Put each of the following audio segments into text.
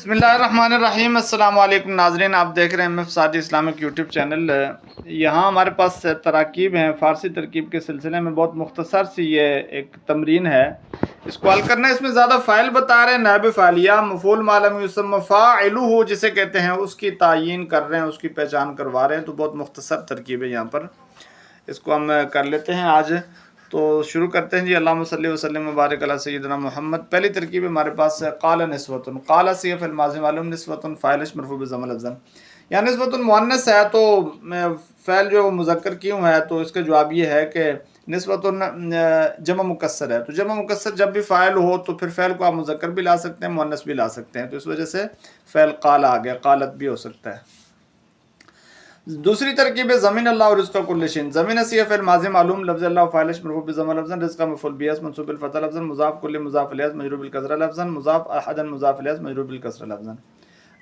بسم اللہ الرحمن الرحیم۔ السلام علیکم ناظرین، آپ دیکھ رہے ہیں M F Saadi Islamic YouTube channel. یہاں ہمارے پاس تراکیب ہیں فارسی ترکیب کے سلسلے میں، بہت مختصر سی یہ ایک تمرین ہے، اس کو حل کرنا ہے۔ اس میں زیادہ فاعل بتا رہے ہیں، نائب فاعل یا مفعول ما لم یسمى فاعلہ جسے کہتے ہیں، اس کی تعیین کر رہے ہیں، اس کی پہچان کروا رہے ہیں۔ تو بہت مختصر ترکیب ہے یہاں پر، اس کو ہم کر لیتے ہیں آج۔ تو شروع کرتے ہیں جی۔ اللہم صلی وسلم وبارک علی سیدنا محمد۔ پہلی ترکیب ہمارے پاس ہے قال نسوۃ۔ قال صیغہ فعل ماضی معلوم، نسوۃ فاعل مرفوع بضم لفظا، یا نسوۃ مؤنث ہے تو فعل جو مذکر کیوں ہے، تو اس کا جواب یہ ہے کہ نسوۃ جمع مکسر ہے، تو جمع مکسر جب بھی فاعل ہو تو پھر فعل کو آپ مذکر بھی لا سکتے ہیں، مؤنث بھی لا سکتے ہیں، تو اس وجہ سے فعل قال آ گیا، قالت بھی ہو سکتا ہے۔ دوسری ترکیب ہے زمین اللہ اور رزق کل شیء۔ زمین صیغہ فعل ماضی معلوم، لفظ اللہ فاعل مرفوع بضم لفظا، رزق مفعول به منصوب بالفتح لفظا، مضاف کل مضاف الیہ مجرور بالکسرہ لفظا، مضاف احد مضاف الیہ مجرور بالکسرہ لفظا۔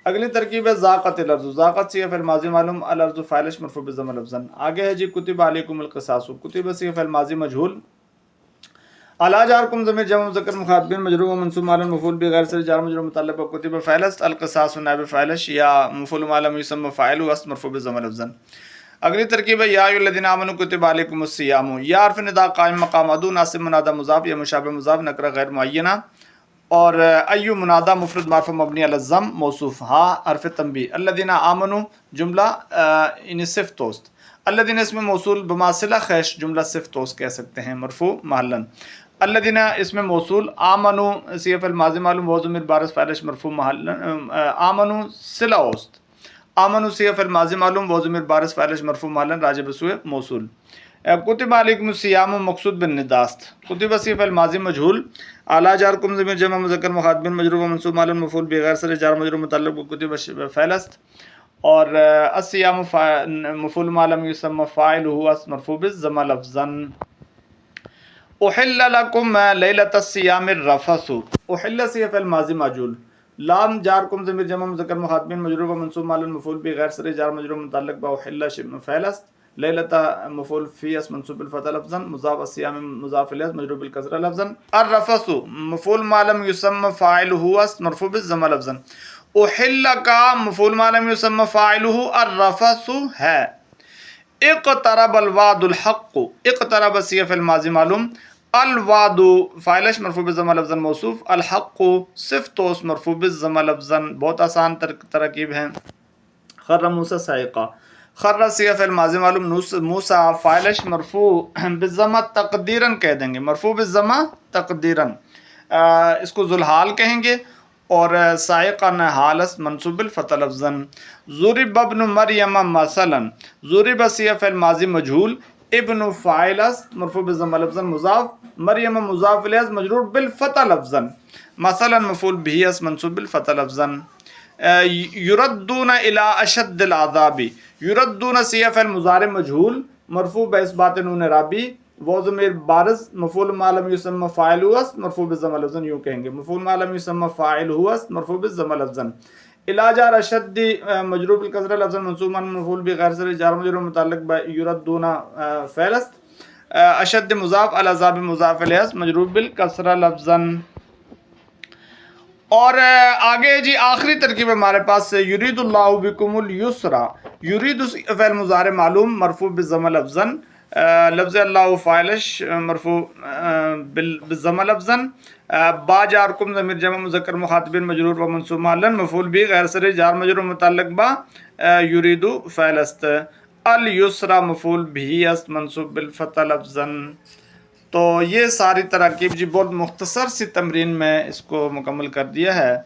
اگلی ترکیب ہے ذاقت الارض۔ ذاقت صیغہ فعل ماضی معلوم، الارض فاعل مرفوع بضم لفظا۔ آگے ہے جی کتب علیکم القصاص۔ کتب صیغہ فعل ماضی مجہول، الا جارکم ضمیر جمع مذکر مخاطبین مجرور و منصوب معلوم مفعول به غیر صریح جار مجرور متعلق بکتب فاعل است، القصاص نائب فاعل یا مفعول ما لم یسمى فاعل است مرفوع بضم لفظا۔ اگلی ترکیب ہے یا ایھا الذین آمنوا کتب علیکم الصیام۔ یا حرف ندا قائم مقام ادو ناصب منادى مضاف یا مشابہ مضاف نکرہ غیر معینہ، اور ایو منادى مفرد معرفہ مبنی علی الضم موصوف، ہا حرف تنبیہ، الذین آمنوا جملہ صفت توست، الذین اسم موصول بما صلہ خیش جملہ صفت توست کہہ سکتے ہیں مرفوع محلا، الذین اسم موصول، آمنوا صیغہ فعل ماضی معلوم و ضمیر بارز فاعل مرفوع محلا، آمنوا صلہ اوست، آمنوا صیغہ فعل ماضی معلوم و ضمیر بارز فاعل مرفوع محلا راجع بسوء موصول۔ کتب علیکم الصیام مقصود بالنداست۔ کتب صیغہ فعل ماضی مجہول، اعلی جارکم ضمیر جمع مذکر مخاطبین مجرور و منصوب معلوم مفعول به غیر صریح جار مجرور متعلق بکتب فعل است، اور الصیام مفعول ما لم یسمى فاعله است مرفوع بالضم لفظا۔ احل لکم لیلۃ الصیام الرفث۔ احل صیغہ فعل ماضی مجہول، لام جارکم ضمیر جمع مذکر مخاطبین مجرور و منصوب معلوم مفعول به غیر صریح جار مجرور متعلق باحل فعل است، لیلۃ مفعول فی است منصوب بالفتح لفظا، مضاف الصیام مضاف الیہ مجرور بالکسرہ لفظا، الرفث مفعول ما لم یسمى فاعله است مرفوع بالضم لفظا۔ احل کا مفعول ما لم یسمى فاعله الرفث ہے۔ اقترب الوعد الحق۔ اقترب صیغہ فعل ماضی معلوم، الوعد فاعل مرفوع بالضم لفظا موصوف، الحق صفت توست مرفوع بالضم لفظا۔ بہت آسان ترکیب ہیں۔ خر موسیٰ صاعقہ۔ خر صیغہ فعل ماضی معلوم، موسیٰ فاعل مرفوع بالضم تقدیرا کہہ دیں گے، مرفوع بالضم تقدیرا، اس کو ذوالحال کہیں گے، اور صاعقہ حال است منصوب بالفتح لفظا۔ ضرب ابن مریم مثلا۔ ضرب صیغہ فعل ماضی مجہول، ابن فاعل است مرفوع بالضم لفظا مضاف، مریم مضاف الیہ مجرور بالفتح لفظا، مثلا مفعول به است منصوب بالفتح لفظا۔ یردون الی اشد العذاب۔ یردون صیغہ فعل مضارع مجہول، مرفوع باثبات نون رابی و ضمیر بارز، مفعول ما لم یسمى فاعله است مرفوع بالضم لفظا، یوں کہیں گے مفعول ما لم یسمى فاعله است مرفوع بالضم لفظا۔ الی جار اشد مجرور بالکسرہ لفظا منصوب مفعول به غیر صریح جار مجرور متعلق یردون فعل است، اشد مضاف، العذاب مضاف الیہ مجرور بالکسرہ لفظا۔ اور آگے جی آخری ترکیب ہمارے پاس یرید اللہ بکم الیسر۔ یرید فعل مضارع معلوم مرفوع بالضم لفظا، لفظ اللہ فاعل مرفوع بالضم لفظا، با جارکم ضمیر جمع مذکر مخاطبین مجرور و منصوب محلا مفعول به غیر صریح جار مجرور متعلق با یرید فعل است، الیسر مفعول به است منصوب بالفتح لفظا۔ تو یہ ساری تراکیب جی بہت مختصر سی تمرین میں اس کو مکمل کر دیا ہے۔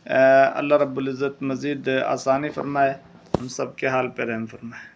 اللہ رب العزت مزید آسانی فرمائے، ہم سب کے حال پہ رحم فرمائے۔